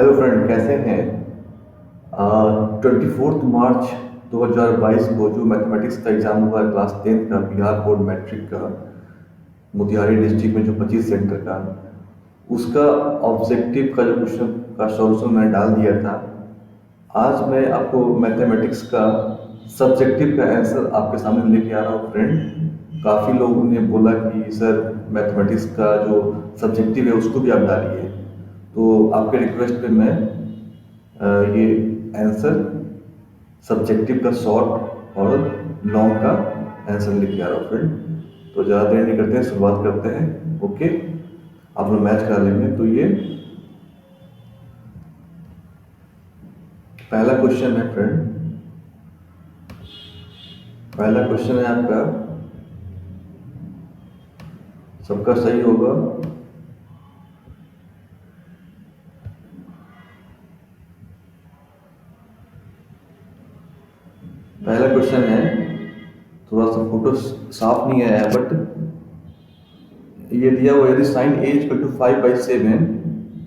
Hello friend, कैसे हैं? 24 मार्च 2022 को जो मैथमेटिक्स का एग्ज़ाम हुआ है क्लास 10 का, बिहार बोर्ड मैट्रिक का, मोतिहारी डिस्ट्रिक्ट में जो 25 सेंटर का, उसका ऑब्जेक्टिव का जो क्वेश्चन का सॉल्यूशन मैंने डाल दिया था। आज मैं आपको मैथमेटिक्स का सब्जेक्टिव का आंसर आपके सामने लेके आ रहा हूँ फ्रेंड। काफ़ी लोगों ने बोला कि सर मैथमेटिक्स का जो सब्जेक्टिव है उसको भी आप डालिए, तो आपके रिक्वेस्ट पे मैं ये आंसर सब्जेक्टिव का शॉर्ट और लॉन्ग का आंसर लेके आ रहा हूँ फ्रेंड। तो ज़्यादा देर नहीं करते हैं, शुरुआत करते हैं। ओके, आप लोग मैच करा लेंगे। तो ये पहला क्वेश्चन है फ्रेंड। पहला क्वेश्चन है आपका, सबका सही होगा। पहला क्वेश्चन है, थोड़ा सा फोटो साफ नहीं आया बट ये दिया हुआ, यदि साइन ए इक्वल टू 5/7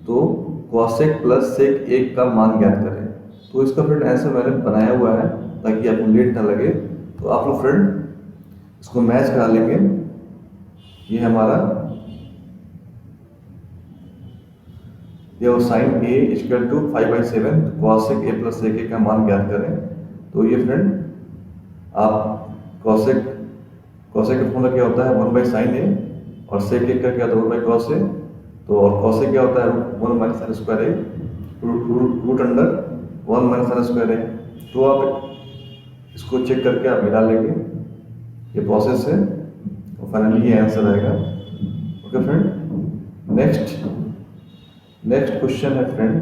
तो कॉसेक प्लस सेक 1 का मान ज्ञात करें। तो इसका फ्रेंड आंसर मैंने बनाया हुआ है ताकि आपको लेट ना लगे। तो आप लोग फ्रेंड इसको मैच करा लेंगे। ये हमारा ये sine A equal to 5/7 cosec A plus sec A का मान ज्ञात करें। तो ये फ्रेंड आप कॉसेक कॉसेक का फॉर्मूला क्या होता है, 1/sin ए, और सेक ए का क्या होता है, 1/cos ए। तो और कॉसेक क्या होता है, 1 - sin स्क्वायर ए, रूट अंडर 1 - sin स्क्वायर ए। तो आप इसको चेक करके आप मिला लेंगे, ये प्रोसेस है और फाइनली ये आंसर आएगा। ओके फ्रेंड, नेक्स्ट क्वेश्चन है फ्रेंड,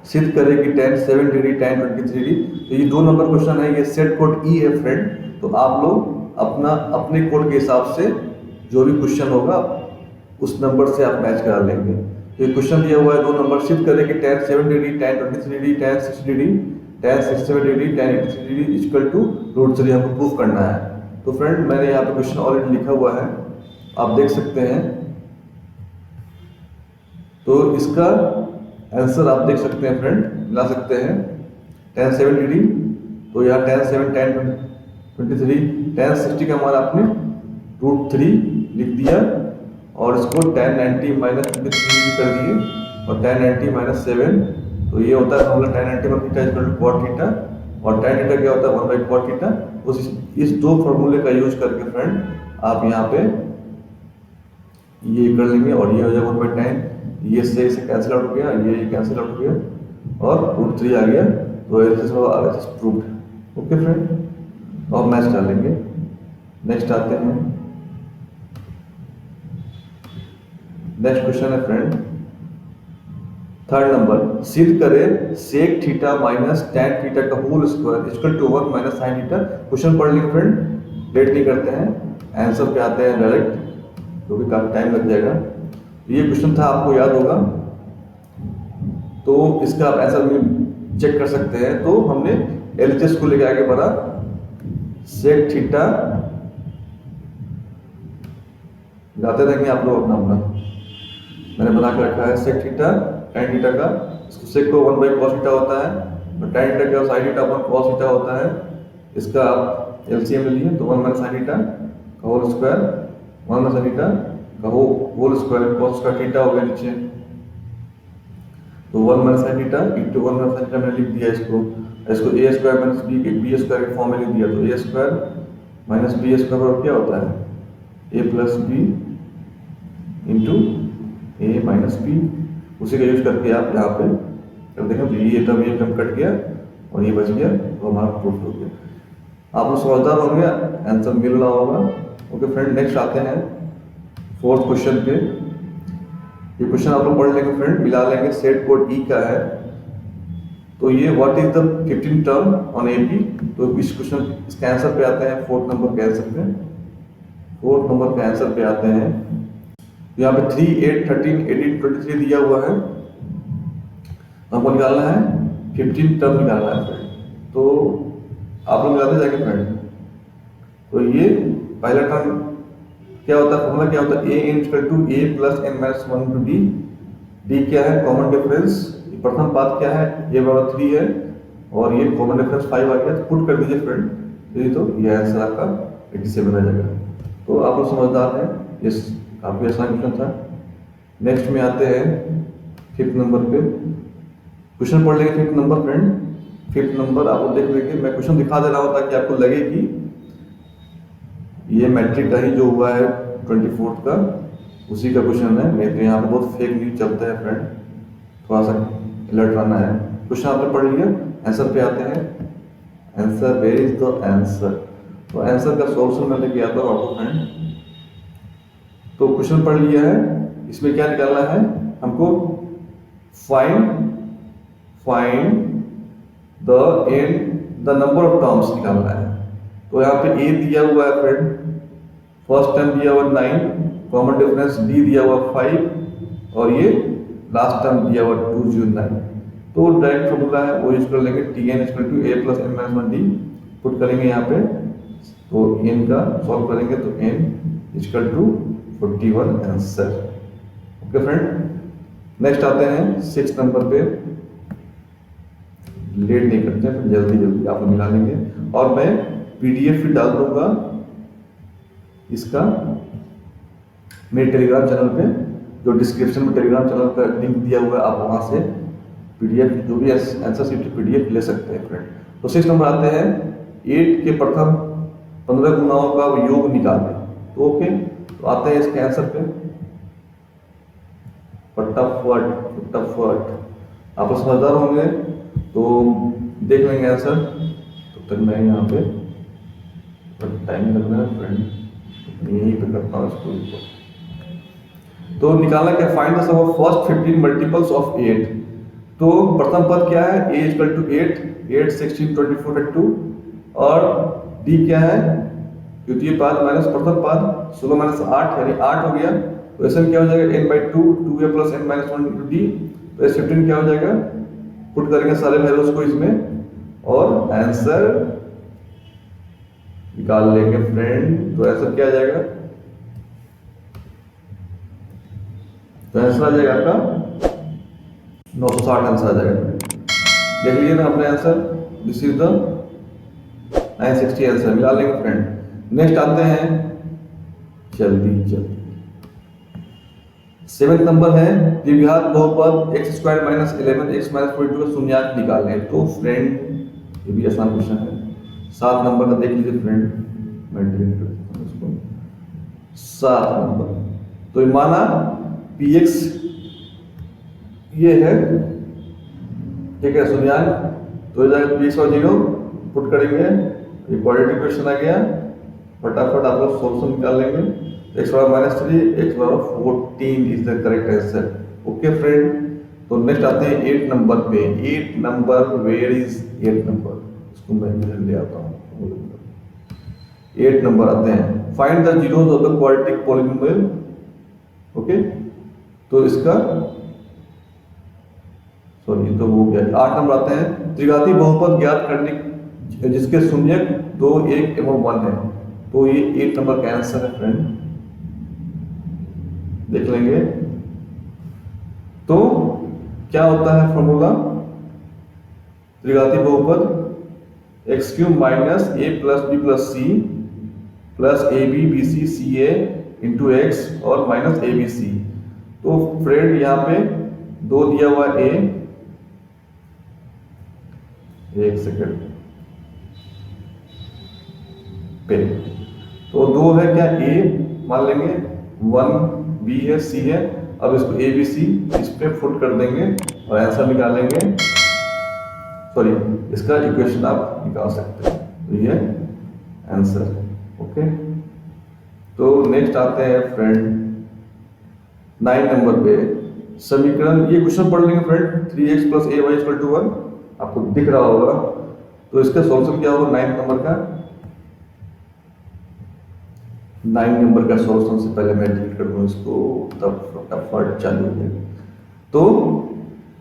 सिद्ध करें कि tan 7 डिग्री tan 23 डिग्री। तो ये 2 नंबर क्वेश्चन है, ये सेट कोड ई है फ्रेंड। तो आप लोग अपने कोड के हिसाब से जो भी क्वेश्चन होगा उस नंबर से आप मैच करा लेंगे। तो ये क्वेश्चन दिया हुआ है 2 नंबर, सिद्ध करें कि tan 7 degree tan 23 degree tan 6 degree tan 67 degree tan 83 degree equal to √3 हमको प्रूफ करना है। तो फ्रेंड मैंने यहाँ पे क्वेश्चन ऑलरेडी लिखा हुआ है, आप देख सकते हैं। तो इसका आंसर आप देख सकते हैं फ्रेंड, मिला सकते हैं। tan 7 डिग्री, तो यहाँ tan 7 tan 23 tan 60 का मान आपने √3 लिख दिया और इसको tan 90 - 23 डिग्री कर दिए और tan 90 - 7। तो ये होता है formula tan 90 - theta equal to cot theta, और tan थीटा क्या होता है 1/cot थीटा। इस 2 फॉर्मूले का यूज करके फ्रेंड आप यहाँ पे ये कर लेंगे और ये हो जाएगा 1/tan, ये से कैंसिल आउट हो गया, ये कैंसिल आउट हो गया और √3 आ गया। तो RHS प्रूव्ड। ओके फ्रेंड, अब मैच कर लेंगे। नेक्स्ट आते हैं, नेक्स्ट क्वेश्चन है फ्रेंड, 3rd नंबर, सिद्ध करें sec theta minus tan theta का whole square equal to 1 - sin theta. Question पढ़ लेंगे फ्रेंड, लेट नहीं करते हैं, आंसर पे आते हैं डायरेक्ट, तो भी काफी टाइम लग जाएगा। ये क्वेश्चन था, आपको याद होगा, तो इसका आप आंसर में चेक कर सकते हैं। तो हमने एलएचएस को लेकर आगे बढ़ा, सेक थीटा लगाते रहेंगे आप लोग अपना, मैंने बना के रखा है सेक थीटा tan थीटा का। इसको सेक को 1/cos थीटा होता है और tan थीटा का sin थीटा 1/cos थीटा होता है। इसका आप एलसीएम ले लिए तो 1 - sin थीटा का होल स्क्वायर, 1 - sin थीटा का होल स्क्वायर, cos का थीटा हो गया नीचे। तो 1 - sin theta into 1 - sin theta मैंने लिख दिया इसको a square minus B square के फॉर्म में लिख दिया। तो a square minus B square बराबर क्या होता है, a plus B into a minus B. उसी का यूज करके आप यहाँ पे कर देंगे, तो ये टर्म कट गया और ये बच गया, तो हमारा प्रूफ हो गया। आप लोग समझदार होंगे, आंसर मिल रहा होगा। ओके फ्रेंड, नेक्स्ट आते हैं 4th क्वेश्चन पे। ये क्वेश्चन आप लोग पढ़ लेंगे फ्रेंड, मिला लेंगे, सेट कोड ई का है। तो ये what is the 15 term on AP. तो इस क्वेश्चन इसके आंसर पे आते हैं, 4th नंबर के आंसर पे, 4th नंबर के आंसर पे आते हैं। यहाँ पे 3, 8, 13, 18, 23 दिया हुआ है, हमको निकालना है 15 टर्म निकालना है फ्रेंड। तो आप लोग मिलाते जाएंगे फ्रेंड। तो ये पहला टर्म क्या होता है फॉर्मूला, क्या होता है A N equal to A plus N minus one into D. D क्या है, कॉमन डिफरेंस, प्रथम पाद क्या है ए बराबर 3 है और ये कॉमन डिफरेंस 5 आ गया, तो पुट कर दीजिए फ्रेंड, तो ये आंसर आपका 87 आ जाएगा। तो आप लोग समझदार हैं, ये काफी आसान क्वेश्चन था। नेक्स्ट में आते हैं 5th नंबर पे, क्वेश्चन पढ़ लेंगे 5th number friend. 5th number आप लोग देख लेंगे, मैं क्वेश्चन दिखा दे रहा हूँ ताकि आपको लगे कि ये मैट्रिक का ही जो हुआ है 24th का उसी का क्वेश्चन है, नहीं तो यहाँ पे बहुत फेक न्यूज चलता है फ्रेंड, थोड़ा सा अलर्ट रहना है। क्वेश्चन आपने पढ़ लिया, आंसर पे आते हैं। Answer, where is the answer? तो आंसर का सॉल्यूशन मैं लेके आता हूँ आपको फ्रेंड। तो क्वेश्चन पढ़ लिया है, इसमें क्या निकालना है हमको, find the number of terms निकालना है। तो यहाँ पे ए दिया हुआ है फ्रेंड, फर्स्ट टर्म दिया हुआ 9, कॉमन डिफरेंस डी दिया हुआ 5 और ये लास्ट टर्म दिया हुआ 209। तो डायरेक्ट फॉर्मूला है वो यूज कर लेंगे, T N equal to A plus N minus one D put करेंगे यहाँ पे, तो एन का सॉल्व करेंगे तो N equal to 41 answer. Okay friend, next आते हैं 6th नंबर पे। लेट नहीं करते हैं, जल्दी जल्दी आप लोग मिला लेंगे और मैं पीडीएफ भी डाल दूंगा इसका मेरे टेलीग्राम चैनल पे, जो डिस्क्रिप्शन में टेलीग्राम चैनल का लिंक दिया हुआ है, आप वहां से पीडीएफ जो भी आंसर शीट पीडीएफ ले सकते हैं फ्रेंड। तो 6 नंबर आते हैं, 8 के प्रथम 15 गुणाओं का योग निकालें। तो ओके, तो आते हैं इसके आंसर पे, फटाफट आप समझदार होंगे तो देख लेंगे आंसर। तो तक मैं यहाँ पे टाइम लगना है फ्रेंड, यहीं पे करता हूँ इसको। तो निकालना क्या, find the sum of first 15 multiples of 8। तो प्रथम पद क्या है, a इक्वल टू 8, 8, 16, 24, 32 और d क्या है, द्वितीय पाद माइनस प्रथम पाद 16 माइनस 8 यानी 8 हो गया। तो ऐसा क्या हो जाएगा, n/2 2a plus n minus 1 into D. तो ये 15 क्या हो जाएगा, पुट करेंगे सारे वैल्यूज को इसमें और आंसर निकाल लेंगे फ्रेंड। तो आंसर क्या आ जाएगा, तो आंसर आ जाएगा आपका 960 आंसर आ जाएगा। देख लीजिए ना अपने answer, this is the 960 answer, मिला लेंगे फ्रेंड। नेक्स्ट आते हैं जल्दी 7th नंबर है, द्विघात बहुपद x² माइनस 11x माइनस 42 का शून्यांक निकालें। तो फ्रेंड ये भी आसान क्वेश्चन है। 7 नंबर का देख लीजिए फ्रेंड, मैं डिलीट कर देता हूं इसको। 7 नंबर, तो माना px ये है, ठीक है, शून्यांक, तो हो जाएगा px और 0 पुट करेंगे, ये क्वाड्रेटिक क्वेश्चन आ गया। फटाफट आप लोग सॉल्यूशन निकाल लेंगे। x minus 3, x 14 is the correct answer. Okay friend, तो नेक्स्ट आते हैं 8 नंबर पे। 8 नंबर, वेयर इज 8 नंबर, इसको मैं इधर ले आता हूँ। 8 नंबर आते हैं, find the zeros of the quadratic polynomial. Okay, तो इसका सॉरी तो हो गया। 8 नंबर आते हैं, त्रिघाती बहुपद ज्ञात करने जिसके शून्यक 2, 1 एवं 1 है। तो ये 8 नंबर का आंसर है फ्रेंड, देख लेंगे। तो क्या होता है फॉर्मूला, त्रिघाती बहुपद x³ minus a plus b plus c plus ab bc ca into x और माइनस abc। तो फ्रेंड यहाँ पे 2 दिया हुआ a, एक सेकेंड पे, तो 2 है क्या, a मान लेंगे, 1 b है, c है। अब इसको a b c इस पे फुट कर देंगे और आंसर निकालेंगे। सॉरी, इसका इक्वेशन आप निकाल सकते हैं, तो ये आंसर। ओके, तो नेक्स्ट आते हैं फ्रेंड 9 नंबर पे। समीकरण, ये क्वेश्चन पढ़ लेंगे friend. 3x plus ay equal to 1 आपको दिख रहा होगा। तो इसका सॉल्यूशन क्या होगा 9 नंबर का। 9 नंबर का सॉल्यूशन से पहले मैं डिलीट कर दूं इसको, तब फटाफट चालू है। तो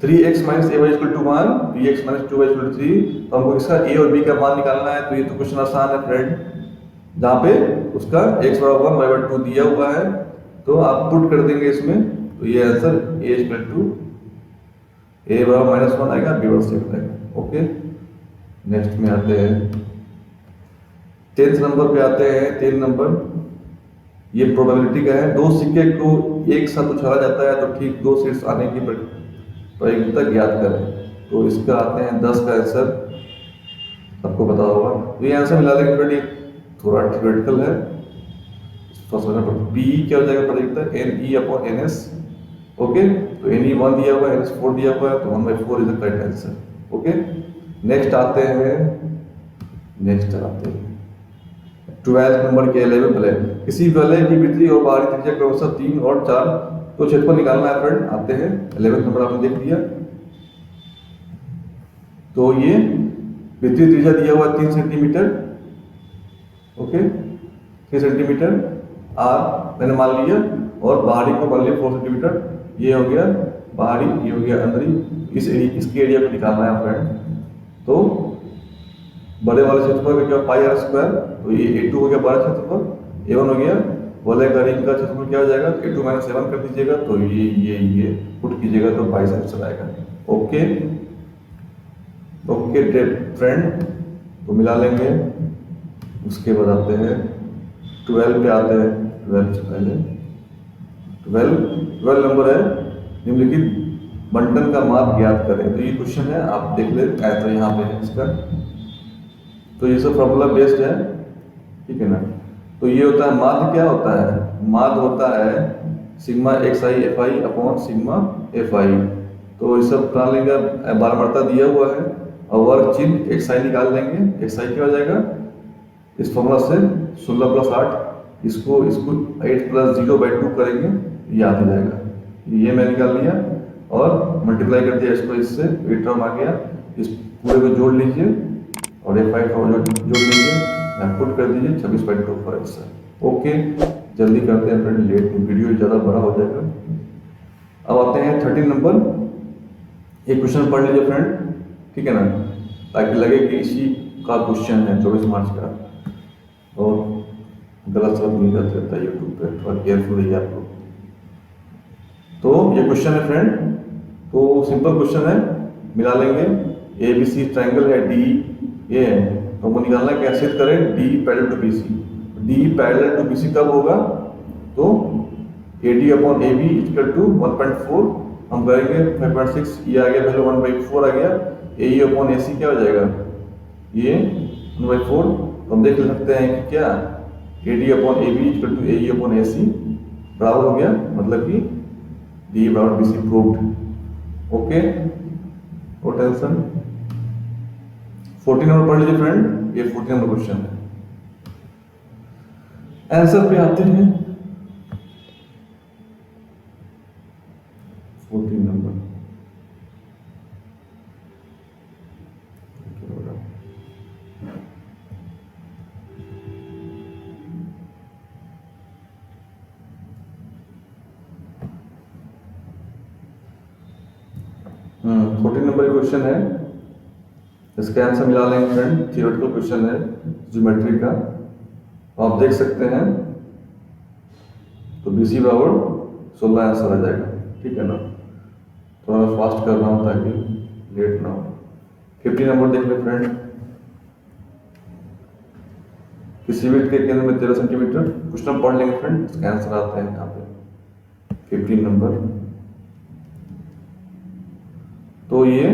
3x minus A Y equal to 1, 3x minus 2y equal to 3। तो हमको इसका a और b का मान निकालना है। तो ये तो क्वेश्चन आसान है फ्रेंड, जहाँ पे उसका x बराबर 1 y/2 दिया हुआ है, तो आप पुट कर देंगे इसमें, तो ये answer a equal to a बराबर -1 आएगा, b बराबर 6 आएगा। ओके, नेक्स्ट में आते हैं 10th नंबर पे आते हैं। 10 नंबर ये प्रोबेबिलिटी का है, दो सिक्के को एक साथ उछाला जाता है तो ठीक 2 सीट्स आने की प्रायोगिकता ज्ञात करें। तो इसका आते हैं 10 का आंसर, आपको पता होगा। तो ये आंसर मिला लेंगे फ्रेंड, ये थोड़ा थ्योरेटिकल है, पी क्या हो जाएगा प्रायोगिकता, NE/NS। ओके, तो NE 1 दिया हुआ है, NS 4 दिया हुआ है, तो 1/4 is the correct answer. Okay, next आते हैं 12 नंबर के 11 है। किसी वलय की भीतरी और बाहरी त्रिज्या क्रमशः 3 और 4 तो क्षेत्रफल निकालना है फ्रेंड। आते हैं 11 नंबर, आपने देख लिया। तो ये भीतरी त्रिज्या दिया हुआ 3 सेंटीमीटर, ओके 3 सेंटीमीटर आर मैंने मान लिया, और बाहरी को मान लिया 4 सेंटीमीटर। ये हो गया बाहरी, ये हो गया अंदरी। इसके एरिया को निकालना है फ्रेंड। तो बड़े वाले क्षेत्रफल में क्या पाई आर स्क्वायर, तो ये A2 हो गया बड़ा क्षेत्रफल, A1 हो गया वलय का रिंग का क्षेत्रफल, क्या हो जाएगा A2 - 7 कर दीजिएगा, तो ये पुट कीजिएगा तो 22 आंसर आएगा। ओके ओके फ्रेंड, तो मिला लेंगे। उसके बाद आते हैं 12 पे आते हैं। 12 से पहले 12 नंबर है, निम्नलिखित बंटन का माप ज्ञात करें। तो ये क्वेश्चन है, आप देख ले आंसर यहाँ पे है इसका। तो ये सब फॉर्मूला बेस्ड है, ठीक है ना। तो ये होता है माध्य, क्या होता है माध्य, होता है sigma xi fi upon sigma fi। तो ये सब बना लेंगे, बारंबारता दिया हुआ है, और वर्ग चिन्ह xi निकाल लेंगे। xi क्या हो जाएगा इस फॉर्मूला से 16 + 8, इसको 8 + 0/2 करेंगे, ये आ जाएगा। ये मैं निकाल लिया और मल्टीप्लाई कर दिया इसको, इससे 8 टर्म आ गया। इस पूरे को जोड़ लीजिए और एक 5 जोड़ लीजिए, पुट कर दीजिए 26.24 आंसर। ओके, जल्दी करते हैं फ्रेंड, लेट वीडियो ज़्यादा बड़ा हो जाएगा। अब आते हैं 13 नंबर। एक क्वेश्चन पढ़ लीजिए फ्रेंड, ठीक है ना, ताकि लगे कि इसी का क्वेश्चन है 24 मार्च का, और गलत सब नहीं करते रहता यूट्यूब पे, थोड़ा केयरफुल रहिए आप लोग। तो ये क्वेश्चन है फ्रेंड, तो सिंपल क्वेश्चन है, मिला लेंगे। ABC ट्रायंगल है, D ये है, तो हमको निकालना है कैसे करें, D parallel to BC। D parallel to BC कब होगा, तो AD/AB = 1.4 हम करेंगे 5.6, ये आ गया पहले 1/4 आ गया। AE/AC क्या हो जाएगा, ये 1/4। तो हम देख सकते हैं कि क्या AD/AB = AE/AC बराबर हो गया, मतलब कि D बराबर BC proved. Okay, no tension. 14 number पढ़ लीजिए फ्रेंड, ये 14 नंबर क्वेश्चन है। आंसर पे आते हैं 14 नंबर। फोर्टीन नंबर क्वेश्चन है, इसका आंसर मिला लेंगे फ्रेंड। थियोरेटिकल क्वेश्चन है ज्योमेट्री का, आप देख सकते हैं। तो BC बराबर 16 आंसर आ जाएगा, ठीक है ना। तो मैं फास्ट कर रहा हूँ ताकि लेट ना हो। 15 नंबर देख ले फ्रेंड, किसी वृत्त के केंद्र में 13 सेंटीमीटर। क्वेश्चन पढ़ लेंगे फ्रेंड, इसका आंसर आता है यहाँ पे 15 नंबर। तो ये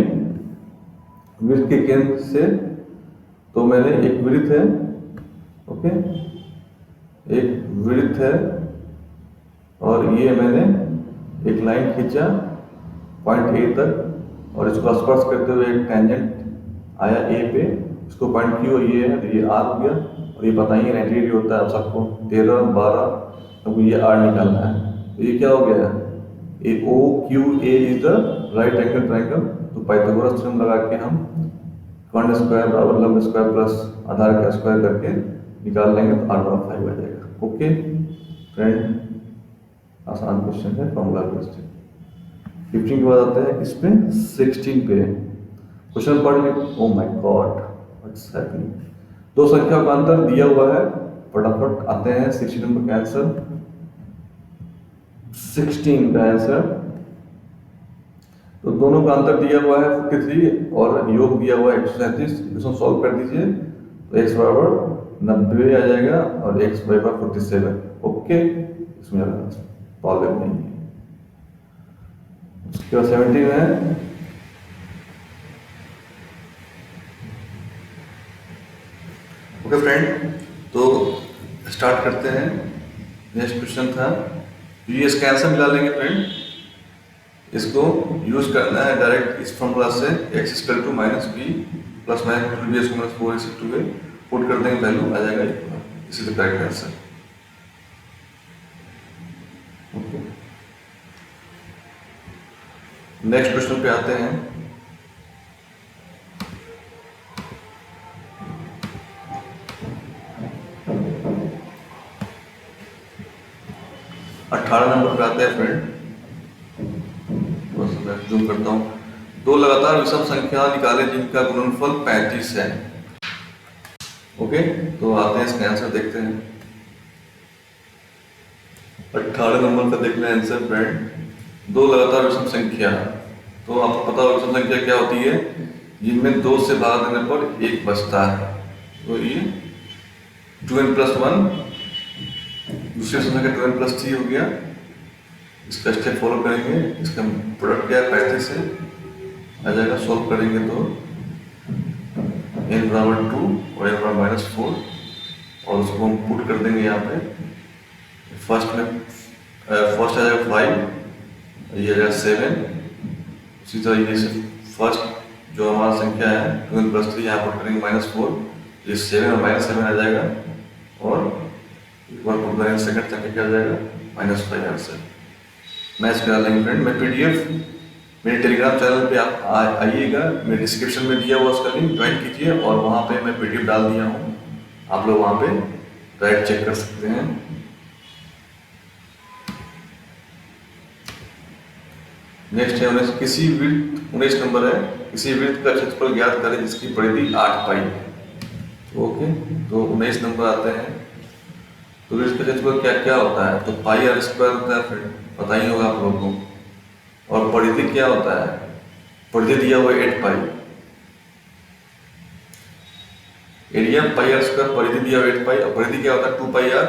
वृत्त के केंद्र से, तो मैंने एक वृत्त है, ओके एक वृत्त है, और ये मैंने एक लाइन खींचा पॉइंट A तक, और इसको स्पर्श करते हुए एक टेंजेंट आया A पे, इसको पॉइंट Q, ये है, तो ये R हो गया। और ये बताइए 90 डिग्री होता है आप सबको, 13, 12, तो ये R निकालना है। तो ये क्या हो गया, OQA is the right angle triangle. तो पाइथागोरस थ्योरम लगा के हम कर्ण स्क्वायर बराबर लंब स्क्वायर प्लस आधार का स्क्वायर करके निकाल लेंगे, तो R बराबर 5 आ जाएगा। ओके फ्रेंड, आसान क्वेश्चन है, फॉर्मूला बेस्ड है। 15 के बाद आते हैं इस पे 16 पे क्वेश्चन पढ़ ले। Oh my God, what's happening. दो संख्या का अंतर दिया हुआ है, फटाफट आते हैं 60 नंबर का आंसर। 16 का आंसर, तो दोनों का अंतर दिया हुआ है 43 और योग दिया हुआ है 137। इसको सॉल्व कर दीजिए तो x बराबर 90 आ जाएगा और x बराबर 47। ओके, इसमें प्रॉब्लम नहीं है। उसके बाद 17 है, ओके फ्रेंड, तो स्टार्ट करते हैं। नेक्स्ट क्वेश्चन था, ये इसका आंसर मिला लेंगे फ्रेंड। इसको यूज करना है डायरेक्ट इस फॉर्मूला से, x equal to minus B plus minus two B इसको माइनस 4x/2 पुट कर देंगे, वैल्यू आ जाएगा इसी से correct answer. Okay, next question पे आते हैं। अठारह नंबर पे आते हैं फ्रेंड, मैं जूम करता हूँ। दो लगातार विषम संख्या निकाले जिनका गुणनफल 35 है। ओके, तो आते हैं इसका आंसर देखते हैं। 18 नंबर का देख लें आंसर फ्रेंड। दो लगातार विषम संख्या, तो आपको पता होगा विषम संख्या क्या होती है, जिनमें 2 से भाग देने पर 1 बचता है। तो ये 2n+1, दूसरी संख्या 2n+3 हो गया। इसका स्टेप फॉलो करेंगे, इसका प्रोडक्ट क्या है 35 से आ जाएगा। सॉल्व करेंगे तो n बराबर 2 और n बराबर -4 और उसको हम पुट कर देंगे यहाँ पे। फर्स्ट आ जाएगा 5, ये आ जाएगा 7। उसी तरह ये से फर्स्ट जो हमारा संख्या है 2n+3 यहाँ पुट करेंगे -4, ये 7 और -7 आ जाएगा। और एक बार पुट करेंगे सेकंड संख्या क्या आ जाएगा -5 आंसर। मैच करा लेंगे फ्रेंड। मैं पीडीएफ मेरे टेलीग्राम चैनल पे आप आइएगा, मेरे डिस्क्रिप्शन में दिया हुआ उसका लिंक ज्वाइन कीजिए और वहाँ पे मैं पीडीएफ डाल दिया हूँ, आप लोग वहाँ पे डायरेक्ट चेक कर सकते हैं। नेक्स्ट है 19, किसी वृत्त 19 नंबर है, किसी वृत्त का क्षेत्रफल ज्ञात करें जिसकी परिधि 8 पाई है। ओके, तो 19 नंबर आते हैं। तो वृत्त का क्षेत्रफल क्या क्या होता है, तो पाई r स्क्वायर होता है फ्रेंड, पता ही होगा आप लोगों को। और परिधि क्या होता है, परिधि दिया हुआ 8 पाई। एरिया पाई r स्क्वायर, परिधि दिया हुआ 8 पाई और परिधि क्या होता है 2 पाई r।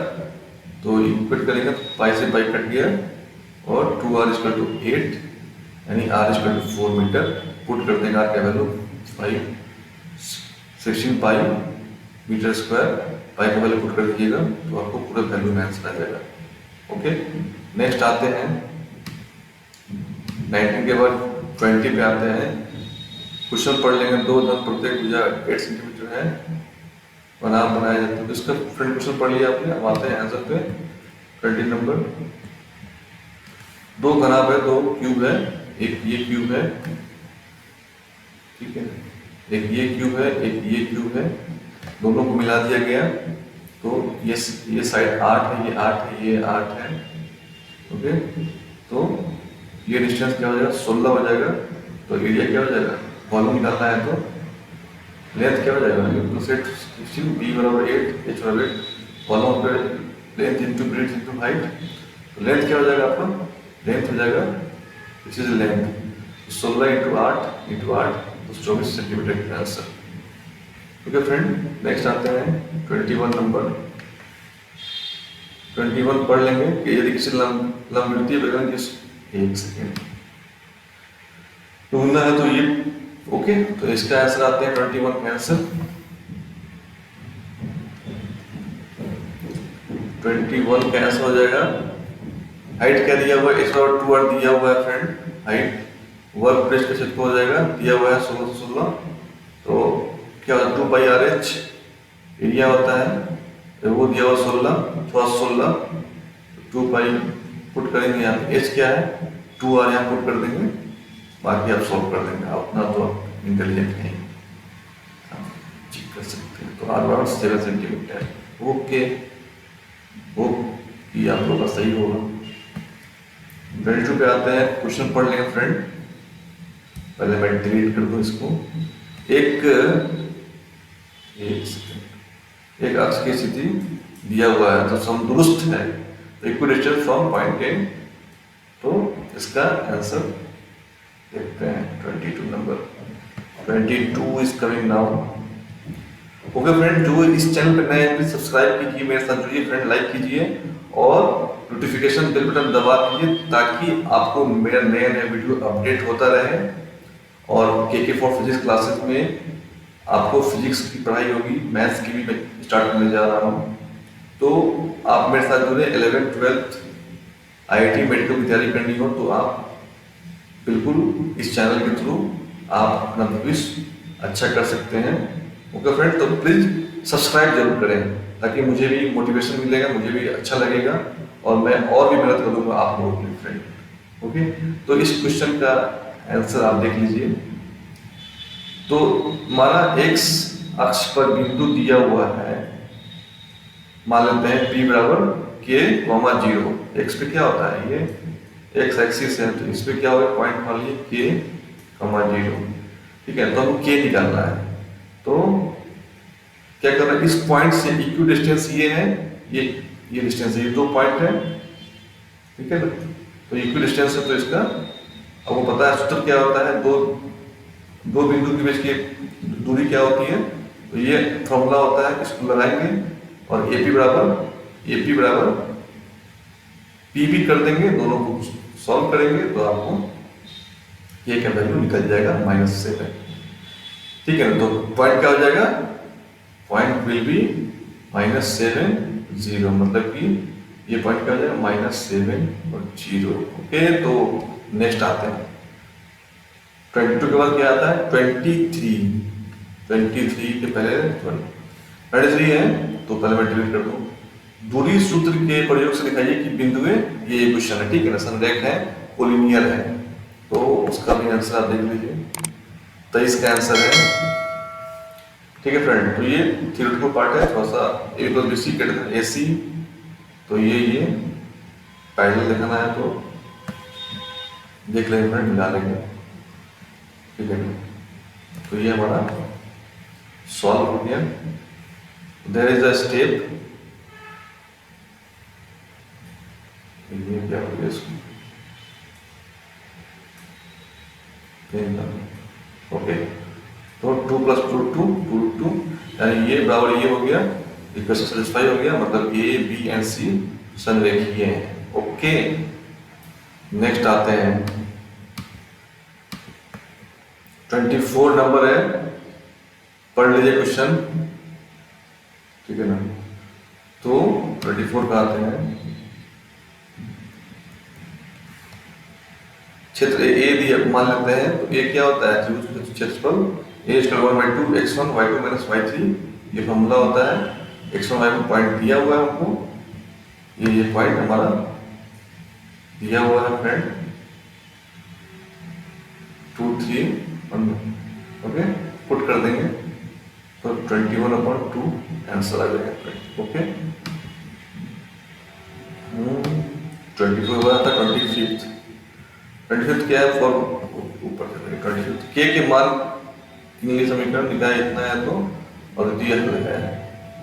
तो इक्वेट करेंगे तो पाई से पाई कट गया और 2r = 8 यानी r = 4 मीटर। पुट कर देंगे r का वैल्यू 16 पाई मीटर स्क्वायर। पाई का वैल्यू पुट कर दीजिएगा तो आपको पूरा वैल्यू में आंसर आ जाएगा। ओके, नेक्स्ट आते हैं 19 के बाद 20 पे आते हैं। क्वेश्चन पढ़ लेंगे। 2 धन प्रत्येक भुजा 8 सेंटीमीटर है, बनाम बनाया जाता है। तो इसका फ्रेंड क्वेश्चन पढ़ लिया आपने। अब आते हैं आंसर पे 20 नंबर। 2 घनाभ है, 2 क्यूब है, एक ये क्यूब है, ठीक है, एक ये क्यूब है, एक ये क्यूब है, दोनों को मिला दिया गया तो ये साइड 8 है, ये 8 है, ये 8 है। ओके, तो ये डिस्टेंस क्या हो जाएगा 16 हो जाएगा। तो एरिया क्या हो जाएगा, वॉल्यूम निकालना है तो लेंथ क्या हो जाएगा b बराबर 8, h बराबर 8, वॉल्यूम पे length into breadth into height. तो लेंथ क्या हो जाएगा आपका, लेंथ हो जाएगा दिस इज लेंथ 16 × 8 × 8 तो 24 सेंटीमीटर का आंसर। ठीक है फ्रेंड, नेक्स्ट आते हैं 21 नंबर। 21 पढ़ लेंगे कि यदि किसी लंबवृत्तीय बेलन जिस एक सेकेंड ढूंढना है तो ये ओके, तो इसका आंसर आते हैं 21 का आंसर। 21 का आंसर हो जाएगा। हाइट क्या दिया हुआ है, h बराबर 2r दिया हुआ है फ्रेंड। हाइट वर्ग पृष्ठ का क्षेत्रफल हो जाएगा, दिया हुआ है 16 से 16। तो क्या होता है 2 पाई RH। एरिया होता है तो वो दिया हुआ 16, थोड़ा 16 2 पाई पुट करेंगे यहाँ पे। h क्या है 2r, यहाँ पुट कर देंगे, बाकी आप सॉल्व कर देंगे। अपना तो आप इंटेलिजेंट नहीं, चेक कर सकते हैं। तो r बराबर 7 सेंटीमीटर। ओके, वो ये आप लोग का सही होगा। 22 पे आते हैं। क्वेश्चन पढ़ लेंगे फ्रेंड। पहले मैं डिलीट कर दूं इसको। एक अक्ष की स्थिति दिया हुआ है तो समदुरुस्त है, तो इक्विडिस्टेंस फ्रॉम पॉइंट ए, तो इसका आंसर देखते हैं 22 number, 22 is coming now. Okay friend, जो इस चैनल पर नए हैं प्लीज सब्सक्राइब कीजिए, मेरे साथ जुड़िए फ्रेंड, लाइक कीजिए और नोटिफिकेशन बेल बटन दबा दीजिए ताकि आपको मेरा नए नए वीडियो अपडेट होता रहे। और के फॉर फिजिक्स क्लासेस में आपको फिजिक्स की पढ़ाई होगी, मैथ्स की भी मैं स्टार्ट करने जा रहा हूँ, तो आप मेरे साथ जुड़े। 11th 12th IIT मेडिकल की तैयारी करनी हो तो आप बिल्कुल इस चैनल के थ्रू आप अपना भविष्य अच्छा कर सकते हैं। ओके फ्रेंड, तो प्लीज सब्सक्राइब जरूर करें ताकि मुझे भी मोटिवेशन मिलेगा, मुझे भी अच्छा लगेगा और मैं और भी मेहनत करूंगा आप लोगों के लिए फ्रेंड। ओके, तो इस क्वेश्चन का आंसर आप देख लीजिए। तो हमारा एक्स अक्ष पर बिंदु दिया हुआ है, मान लेते हैं p बराबर k, 0। एक्स पे क्या होता है, ये एक्स एक्सिस है तो इस पे क्या होगा, पॉइंट मान लीजिए k, 0। ठीक है, तो हमको k निकालना है, तो क्या करना है, इस पॉइंट से इक्वी डिस्टेंस ये है, ये डिस्टेंस है, ये 2 पॉइंट है। ठीक है ना, तो इक्वी डिस्टेंस है तो इसका आपको पता है सूत्र क्या होता है, दो बिंदु के बीच की दूरी क्या होती है, तो ये फॉर्मूला होता है, इसको लगाएंगे और एपी बराबर पी भी कर देंगे, दोनों को सॉल्व करेंगे तो आपको ये का वैल्यू निकल जाएगा -7। ठीक है ना, तो पॉइंट क्या हो जाएगा, पॉइंट विल बी -7 0, मतलब कि ये पॉइंट क्या हो जाएगा -7 और 0। ओके, तो नेक्स्ट आते हैं 22 के बाद क्या आता है 23 के पहले 23 है तो पहले मैं डिलीट कर दूं। दूरी सूत्र के प्रयोग से दिखाइए कि बिंदुए, ये क्वेश्चन है, ठीक है ना, संरेख है, कोलिनियर है, तो उसका भी आंसर आप देख लीजिए। 23 का आंसर है। ठीक है फ्रेंड, तो ये थ्योरेटिकल पार्ट है, थोड़ा सा A plus B C cut AC, तो ये पैरेलल दिखाना है तो देख लेंगे फ्रेंड, मिला लेंगे। ठीक है, तो ये हमारा सॉल्व हो गया। देयर इज अ स्टेप, ये क्या हो गया इसको, ओके, तो 2 + 2 2 यानी ये बराबर ये हो गया, इक्वेशन सेटिस्फाई हो गया, मतलब A B and C संरेखीय हैं। ओके, नेक्स्ट आते हैं 24 नंबर है, पढ़ लीजिए क्वेश्चन। ठीक है ना, तो 24 का आते हैं, क्षेत्र ए दिया मान लेते हैं, तो ए क्या होता है, क्षेत्रफल a² 2 x1 y2 - y3, ये फॉर्मूला होता है। x1 y1 पॉइंट दिया हुआ है हमको, ये पॉइंट हमारा दिया हुआ है फ्रेंड, 2 3 1, ओके, पुट कर देंगे तो 21/2 आंसर आ जाएगा फ्रेंड। ओके, 24 हुआ था, 25 क्या है, फॉर ऊपर चलेंगे, 25 के मान लिए समीकरण निकाय इतना है तो, और द्वितीय हल है,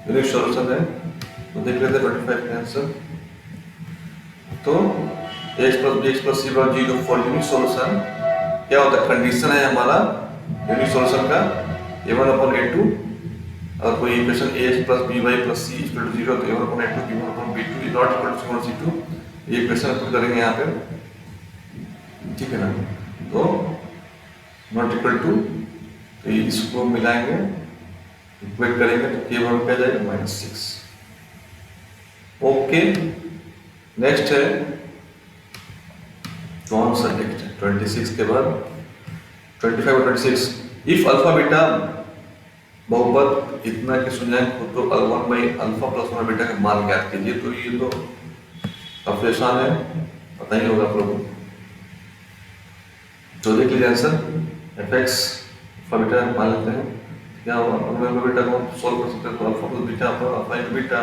यूनिक सॉल्यूशन है, तो देख लेते हैं 25 का आंसर। तो x + bx + c = 0 for unique solution क्या होता है, कंडीशन है हमारा यूनिक सॉल्यूशन का a1/a2, और कोई इक्वेशन ax + by + c = 0, तो a1/a2 b1/b2 is not equal to c2, ये इक्वेशन पुट करेंगे यहाँ पे। ठीक है ना, तो नॉट इक्वल टू, तो इसको मिलाएंगे, इक्वेट करेंगे तो k बराबर क्या जाएगा -6। ओके, नेक्स्ट है कौन सा, नेक्स्ट 26 के बाद 25 और 26, इफ अल्फा बीटा बहुपद इतना के शून्याङ्क हो तो 1/α + 1 बीटा का मान ज्ञात कीजिए। तो ये तो काफी आसान है, पता ही होगा आप लोगों को, तो देख लीजिए आंसर, fx अल्फा बीटा मान लेते हैं, क्या होगा, अल्फा बीटा को सॉल्व कर सकते हैं, तो अल्फा + बीटा अल्फा × बीटा,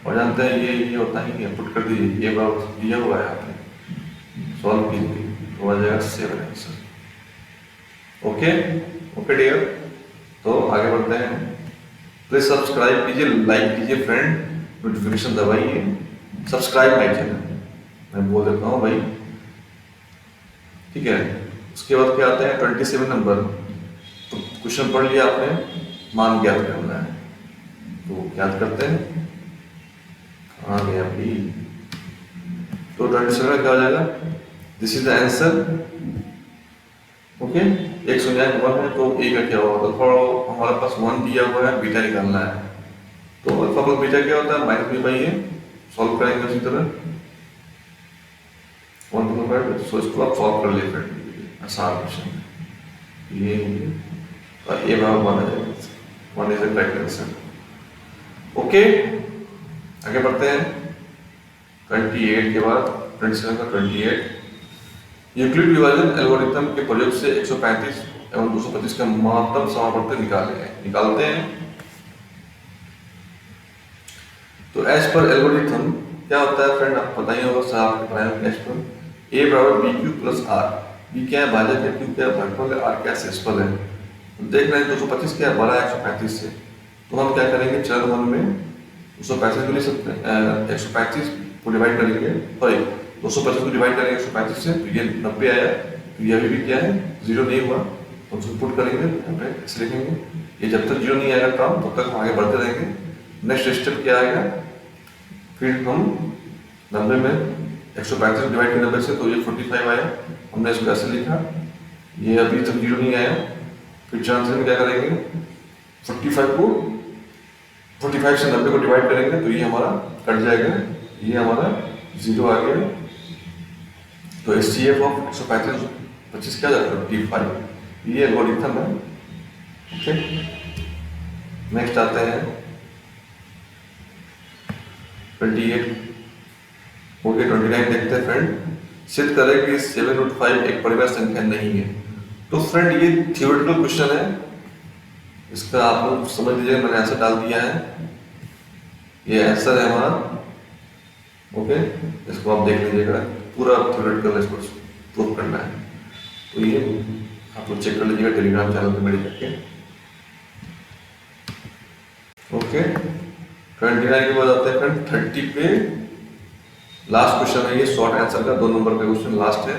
और जानते हैं ये होता है, ये पुट कर दीजिए, ये बराबर दिया हुआ है आपने, सॉल्व कीजिए तो आ जाएगा 7 आंसर। ओके ओके डियर, तो आगे बढ़ते हैं, प्लीज सब्सक्राइब कीजिए, लाइक कीजिए फ्रेंड, नोटिफिकेशन दबाइए, सब्सक्राइब माई चैनल, मैं बोल देता हूँ भाई, ठीक है। उसके बाद क्या आता है 27 नंबर। तो क्वेश्चन पढ़ लिया आपने, मान ज्ञात करना है, तो ज्ञात करते हैं। आ गया भाई। तो 27 में क्या हो जाएगा, this is the answer, okay. एक शून्य 1 है, तो ए का क्या होगा, तो थोड़ा हमारे पास 1 दिया हुआ है, बीटा निकालना है। तो अल्फा प्लस बीटा क्या होता है, minus B by A. Solve करेंगे उसी तरह 1 to 5, सो इसको आप सॉल्व कर लिए फ्रेंड, आसान क्वेश्चन ये और ए बराबर 1 आ जाएगा, 1 is the correct answer, okay. आगे बढ़ते हैं 28 के बाद 27 का 28। यूक्लिड विभाजन एल्गोरिथम के प्रयोग से 135 एवं 225 का महत्तम समापवर्तक निकालते हैं। तो एज पर एल्गोरिथम क्या होता है फ्रेंड, आप पता ही होगा, सर आपने पढ़ाया एज पर ए बराबर B Q plus R. B क्या है, भाजक है, क्यू क्या है, भागफल है, आर क्या है, शेषफल है। देख रहे हैं 225 क्या है, बड़ा है 135 से, तो हम क्या करेंगे, चरण 1 में 235 को ले सकते हैं, 135 को डिवाइड करेंगे, सॉरी 225 को डिवाइड करेंगे 135 से, तो ये 90 आया। तो ये अभी भी क्या है, 0 नहीं हुआ, तो उसको पुट करेंगे, यहाँ पे ऐसे लिखेंगे। ये जब तक 0 नहीं आएगा टर्म, तब तक हम आगे बढ़ते रहेंगे। नेक्स्ट स्टेप क्या आएगा, फिर हम 90 में 135 डिवाइड किया 90 से, तो ये 45 आया, हमने इसको ऐसे लिखा। ये अभी तक 0 नहीं आया, फिर चरण से क्या करेंगे, 45 से 90 को डिवाइड करेंगे, तो ये हमारा कट जाएगा, ये हमारा 0 आ गया। तो HCF ऑफ 135 25 क्या जाता है 55, ये एल्गोरिथम है, ओके। नेक्स्ट आते हैं 28, ओके 29 देखते हैं फ्रेंड। सिद्ध करें कि 7√5 एक परिवार संख्या नहीं है। तो फ्रेंड ये थियोरेटिकल क्वेश्चन है, इसका आप लोग समझ लीजिएगा, मैंने आंसर डाल दिया है, ये आंसर है हमारा, ओके। इसको आप देख लीजिएगा, पूरा थ्योरेटिकल इसको प्रूव करना है, तो ये आप लोग चेक कर लीजिएगा टेलीग्राम चैनल पे मेरे जाके, ओके। 29 के बाद आते हैं फ्रेंड 30 पे, लास्ट क्वेश्चन है ये, शॉर्ट आंसर का 2 नंबर का क्वेश्चन लास्ट है।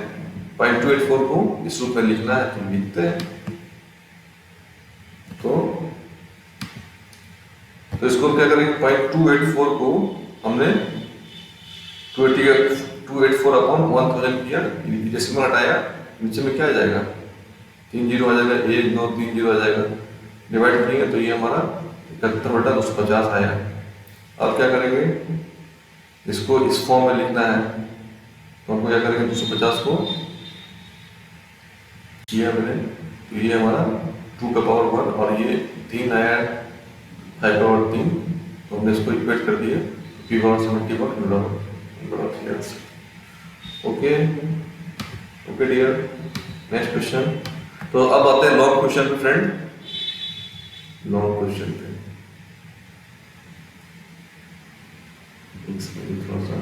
0.284 को इस रूप में लिखना है, तो लिखते हैं। तो इसको क्या करेंगे, 0.284 को हमने 284 अपॉन 1000 किया, डेसिमल हटाया, नीचे में क्या आ जाएगा, 3 जीरो आ जाएगा, 1 2 3 जीरो आ जाएगा, डिवाइड करेंगे तो ये हमारा 71/250 आया। अब क्या करेंगे, इसको इस फॉर्म में लिखना है, तो हमको क्या करेंगे, 250 को किया मैंने, तो ये हमारा 2 का पावर 1 और ये 3 आया 5 पावर 3, तो हमने इसको इक्वेट कर दिया, p power 71 okay, okay dear. Next question, तो अब आते हैं लॉन्ग क्वेश्चन पे फ्रेंड, लॉन्ग क्वेश्चन पे थोड़ा सा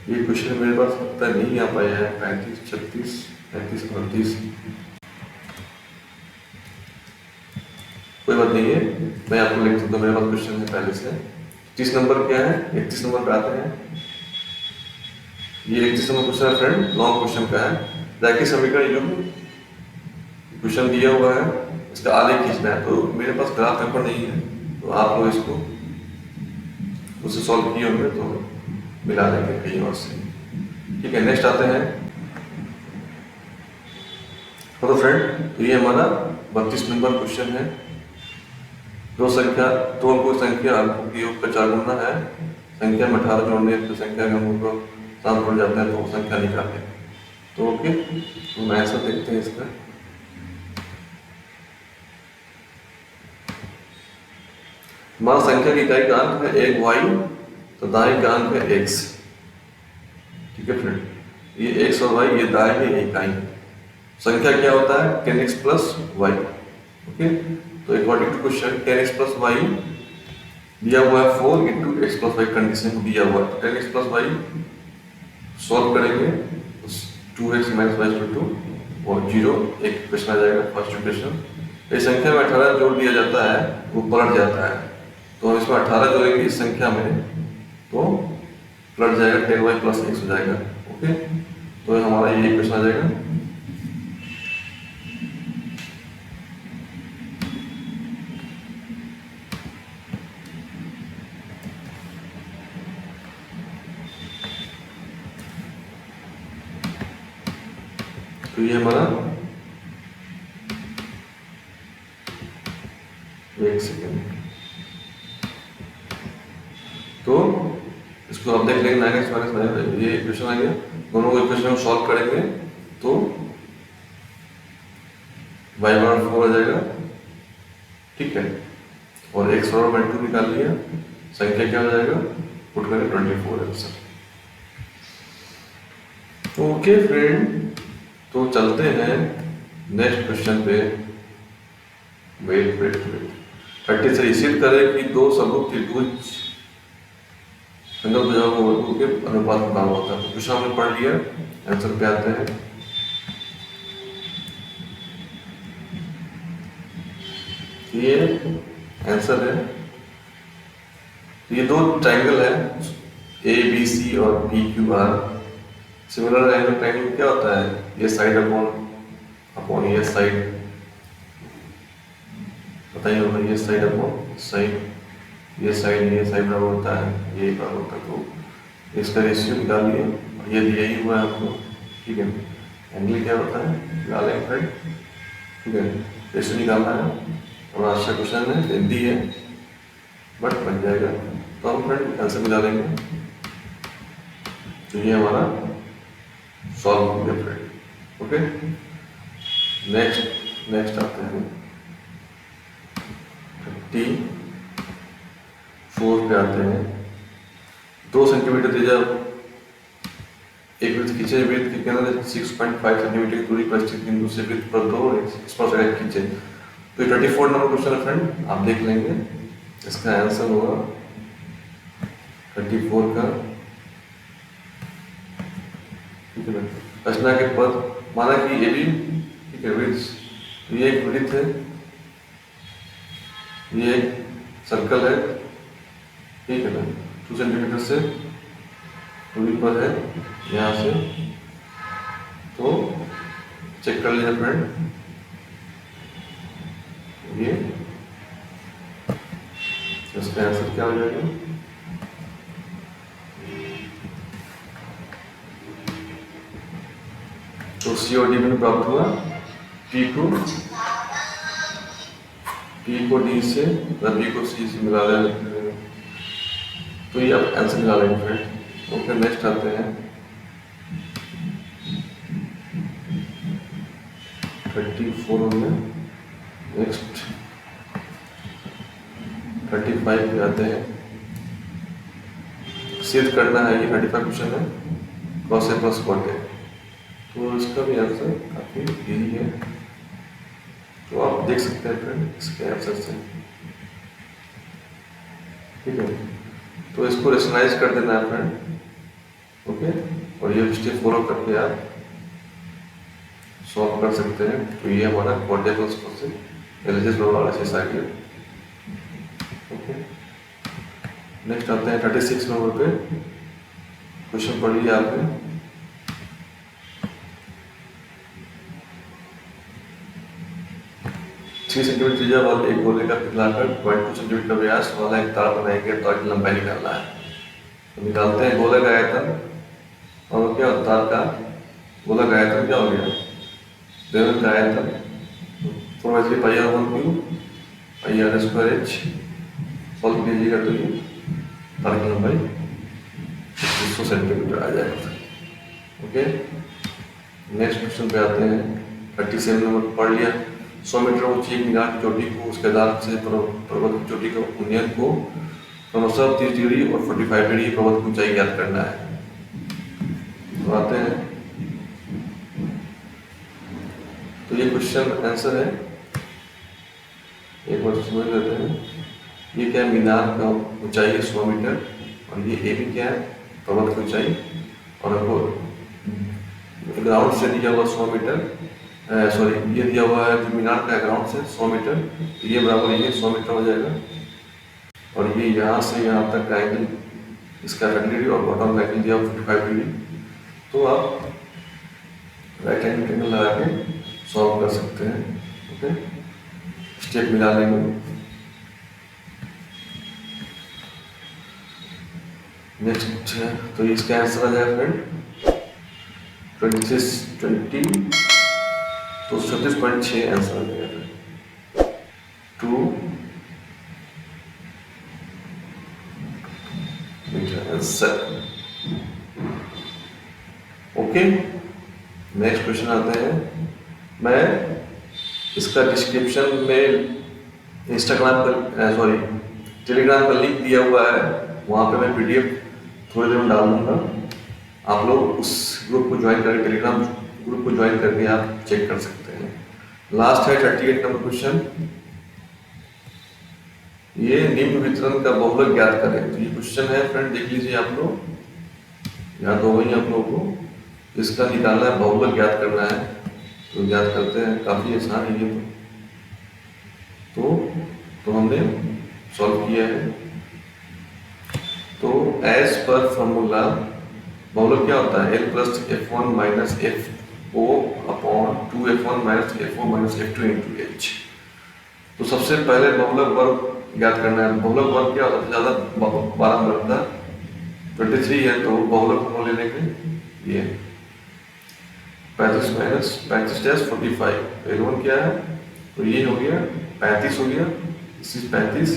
ये क्वेश्चन मेरे पास लगता नहीं आ पाया है, 35 36 35 38, कोई बात नहीं है, मैं आपको लिख सकता हूँ, मेरे पास क्वेश्चन है पहले से। 30 नंबर क्या है, 31 नंबर पे आते हैं। ये 31 नंबर क्वेश्चन है फ्रेंड, लॉन्ग क्वेश्चन का है। रैखिक समीकरण युग्म क्वेश्चन दिया हुआ है, इसका आलेख खींचना है। तो मेरे पास ग्राफ पेपर नहीं है, तो आप लोग इसको उससे सॉल्व किए होंगे तो मिला देंगे कहीं और से, ठीक है। नेक्स्ट आते हैं, तो फ्रेंड तो ये हमारा 32 नंबर क्वेश्चन है। दो अंकों की संख्या अंकों के योग का 4 गुना है, संख्या में 18 जोड़ने तो संख्या के अंकों को 7 जुड़ जाता है, तो वो संख्या निकालें। तो ओके, तो मैं ऐसा देखते हैं इसका, हमारा संख्या की इकाई का अंक है 1 y, तो दाएं का अंक है x, ठीक है फ्रेंड। ये x और y ये दाएं है इकाई, संख्या क्या होता है 10x प्लस y, ओके। तो according to question 10x plus y दिया हुआ है 4 into x plus y condition दिया हुआ है, 10x प्लस y सॉल्व करेंगे तो 2x minus y equal to और 0 एक इक्वेशन आ जाएगा फर्स्ट इक्वेशन। इस संख्या में 18 जोड़ दिया जाता है वो पलट जाता है, तो हम इसमें 18 जोड़ेंगे इस संख्या में तो पलट जाएगा 10y प्लस x हो जाएगा। ओके, तो हमारा ये इक्वेशन आ जाएगा। तो ये हमारा, एक सेकेंड, तो इसको आप देख लेंगे 9x माइनस 9, ये इक्वेशन आ गया। दोनों को इक्वेशन को सॉल्व करेंगे तो y बराबर 4 आ जाएगा, ठीक है, और x बराबर 2 निकाल लिया, संख्या क्या हो जाएगा, पुट करें 24 आंसर। ओके फ्रेंड, तो चलते हैं नेक्स्ट क्वेश्चन पे। वेट 33 सिद्ध करें कि दो समरूप त्रिभुज अंदर भुजाओं के वर्गों के अनुपात का काम होता है। तो क्वेश्चन हमने पढ़ लिया, आंसर पे आते हैं। ये आंसर है, ये दो ट्रायंगल है ABC और PQR। सिमिलर एंगल ट्रायंगल क्या होता है, ये साइड अपॉन ये साइड, बताइए होगा, ये साइड अपॉन साइड, ये साइड बराबर होता है, ये बराबर होता है, तो इसका रेशियो निकालिए और ये दिया ही हुआ है आपको, ठीक है। एंगल क्या होता है, निकालें फ्रेंड, ठीक है, रेशियो निकालना है और अच्छा क्वेश्चन है, हिंदी है बट बन जाएगा। तो हम फ्रेंड आंसर निकालेंगे, तो ये हमारा सॉल्व हो गया फ्रेंड। ओके, नेक्स्ट आते हैं 34 पे आते हैं। 2 सेंटीमीटर त्रिज्या एक वृत्त खींचे, वृत्त के केंद्र 6.5 सेंटीमीटर की दूरी पर स्थित बिंदु से वृत्त पर 2 स्पर्शरेखा खींचे। तो ये 34 नंबर क्वेश्चन है फ्रेंड, आप देख लेंगे, इसका आंसर होगा 34 का, ठीक है। रचना के पद, माना कि ये भी, ठीक है, वृत्त, ये एक वृत्त है, ये एक सर्कल है, ठीक है ना, 2 सेंटीमीटर से दूरी पर है यहाँ से, तो चेक कर लीजिए फ्रेंड, ये इसका आंसर क्या हो जाएगा, तो COD में प्राप्त हुआ P को D से B को C से मिला दें, तो ये आप आंसर निकाल लेंगे फ्रेंड। ओके, नेक्स्ट आते हैं 34 हो गया। नेक्स्ट 35 पे आते हैं। सिद्ध करना है, ये 35 क्वेश्चन है, cos A plus cot A, तो इसका भी आंसर काफी यही है, तो आप देख सकते हैं फ्रेंड इसके आंसर से, ठीक है। तो इसको रेशनलाइज कर देना है फ्रेंड, ओके, और ये स्टेप फॉलो करके आप सॉल्व कर सकते हैं। तो ये हमारा cot A plus cos A analysis वाला एक्सरसाइज आ गया। ओके, नेक्स्ट आते हैं 36 नंबर पे, क्वेश्चन पढ़ लिया आपने। 3 सेंटीमीटर त्रिज्या वाले एक गोले का पिघलाकर 0.2 सेंटीमीटर व्यास वाला एक तार बनाएंगे, तार की लंबाई निकालना है। तो निकालते हैं गोले का आयतन, और क्या तार का गोला का आयतन क्या हो गया, बेलन का आयतन, तो वैसे pi R 1 Q pi R square h, solve कीजिएगा तो ये तार की लंबाई 200 सेंटीमीटर आ जाएगा। ओके, नेक्स्ट क्वेश्चन पे आते हैं। 37 नंबर पढ़ लिया। 100 मीटर ऊंची एक मीनार की चोटी को उसके आधार से पर्वत की चोटी का उन्नयन को क्रमशः 30 डिग्री और 45 डिग्री पर्वत की ऊंचाई ज्ञात करना है। तो आते हैं, तो ये क्वेश्चन आंसर है, एक बार समझ लेते हैं। ये क्या है, मीनार का ऊंचाई है 100 मीटर, और ये भी क्या है, पर्वत की ऊंचाई, और हमको ग्राउंड से दिया हुआ 100 मीटर, सॉरी, ये दिया हुआ है जो मीनार का ग्राउंड से 100 मीटर, तो ये बराबर ये 100 मीटर हो जाएगा। और ये यहाँ से यहाँ तक का एंगल इसका 30 डिग्री और बॉटम का एंगल दिया 55 डिग्री। तो आप राइट एंगल ट्रायंगल लगा के सॉल्व कर सकते हैं। ओके, स्टेप मिला लेंगे। नेक्स्ट है तो इसका आंसर आ जाएगा फ्रेंड 20, तो 37.6 आंसर आ जाएगा। 2 metre answer. Okay, next question आते हैं। मैं इसका डिस्क्रिप्शन में इंस्टाग्राम पर सॉरी टेलीग्राम पर लिंक दिया हुआ है, वहाँ पे मैं पीडीएफ थोड़ी देर में डाल दूंगा। आप लोग उस ग्रुप को ज्वाइन करके, टेलीग्राम ग्रुप को ज्वाइन करके आप चेक कर सकते हैं। लास्ट है 38 नंबर क्वेश्चन। ये निम्न वितरण का बहुलक ज्ञात करें। तो ये क्वेश्चन है फ्रेंड, देख लीजिए आप लोग, याद हो गई आप लोगों को। इसका निकालना है, बहुलक ज्ञात करना है, तो ज्ञात करते हैं। काफी आसान है ये तो हमने सॉल्व किया है। तो एज पर फॉर्मूला बहुलक क्या होता है, L plus F1 minus FO upon 2F1 minus FO minus F2 into H। तो सबसे पहले बहुलक वर्ग ज्ञात करना है। बहुलक वर्ग क्या होता है, ज्यादा 12 बनता 23 है, तो बहुलक फॉर्मूला लेने के ये 35 माइनस 35 डैश 45, L1 क्या है, तो ये हो गया 35 हो गया, इसी 35,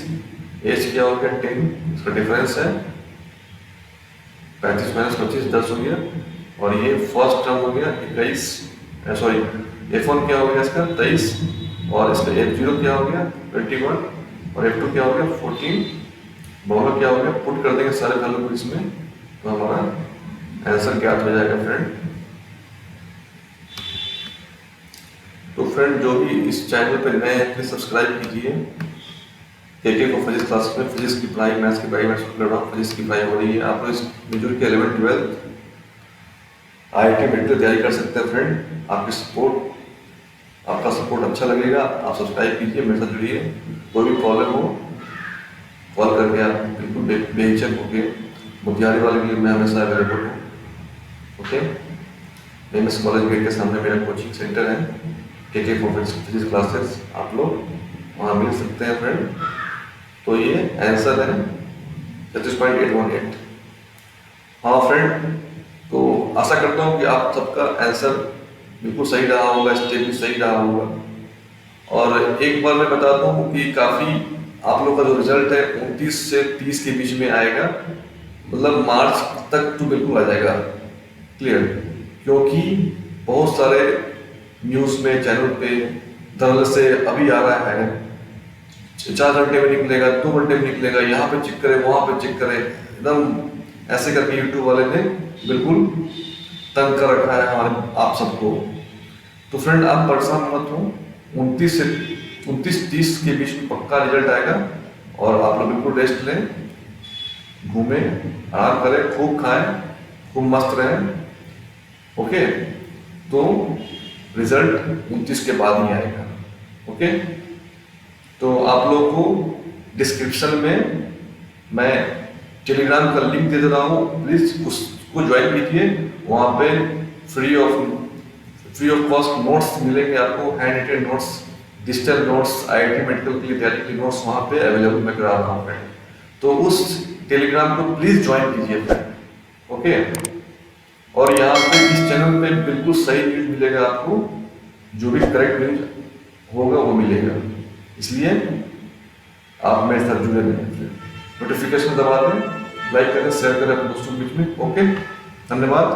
H क्या हो गया 10, इसका डिफरेंस है 35 माइनस 25 10 हो गया। और ये फर्स्ट टर्म हो गया 21, सॉरी F1 क्या हो गया इसका 23, और इसका F0 क्या हो गया 21, और F2 क्या हो गया 14। बहुलक क्या हो गया, पुट कर देंगे सारे वैल्यू को इसमें, तो हमारा आंसर ज्ञात हो जाएगा फ्रेंड। तो फ्रेंड जो भी इस चैनल पे नए हैं प्लीज सब्सक्राइब कीजिए। केके को फिजिक्स क्लास में फिजिक्स की पढ़ाई, मैथ्स की पढ़ाई मैं कर रहा हूँ, फिजिक्स की पढ़ाई हो रही है। आप लोग इस मेजर के 11th 12th IIT मेडिकल तैयारी कर सकते हैं फ्रेंड। आपका सपोर्ट अच्छा लगेगा, आप सब्सक्राइब कीजिए, मेरे साथ जुड़िए। कोई भी प्रॉब्लम हो कॉल करके आप बिल्कुल बेहिचक होके, मोतिहारी वाले के लिए मैं हमेशा अवेलेबल हूँ। ओके, एमएस कॉलेज गेट के सामने मेरा कोचिंग सेंटर है, केके फिजिक्स क्लासेस, आप लोग वहाँ मिल सकते हैं फ्रेंड। तो ये आंसर है 36.818। हाँ फ्रेंड, तो आशा करता हूँ कि आप सबका आंसर बिल्कुल सही रहा होगा, स्टेप भी सही रहा होगा। और एक बार मैं बताता हूँ कि काफ़ी आप लोग का जो रिजल्ट है 29 से 30 के बीच में आएगा, मतलब मार्च तक तो बिल्कुल आ जाएगा क्लियर। क्योंकि बहुत सारे न्यूज़ में, चैनल पे दरअसल से अभी आ रहा है 4 घंटे में निकलेगा, 2 घंटे में निकलेगा, यहाँ पे चेक करें, वहाँ पे चेक करें, एकदम ऐसे करके यूट्यूब वाले ने बिल्कुल तंग कर रखा है हमारे आप सबको। तो फ्रेंड आप परेशान मत हो, 29-30 के बीच में पक्का रिजल्ट आएगा। और आप लोग बिल्कुल रेस्ट लें, घूमें, आराम करें, खूब खाएं, खूब मस्त रहें। ओके, तो रिजल्ट 29 के बाद ही आएगा। ओके, तो आप लोगों को डिस्क्रिप्शन में मैं टेलीग्राम का लिंक दे दे रहा हूँ, प्लीज उसको ज्वाइन कीजिए। वहाँ पे फ्री ऑफ कॉस्ट नोट्स मिलेंगे आपको, hand retain notes, digital notes, IIT medical के लिए तैयारी के नोट्स वहाँ पे अवेलेबल मैं करा रहा हूँ फ्रेंड। तो उस टेलीग्राम को प्लीज ज्वाइन कीजिए फ्रेंड। ओके, और यहाँ पे इस चैनल पे बिल्कुल सही न्यूज मिलेगा आपको, जो भी करेक्ट न्यूज होगा वो मिलेगा, इसलिए आप मेरे साथ जुड़े रहें। नोटिफिकेशन दबा दें, लाइक करें, शेयर करें अपने दोस्तों के बीच में। ओके, धन्यवाद।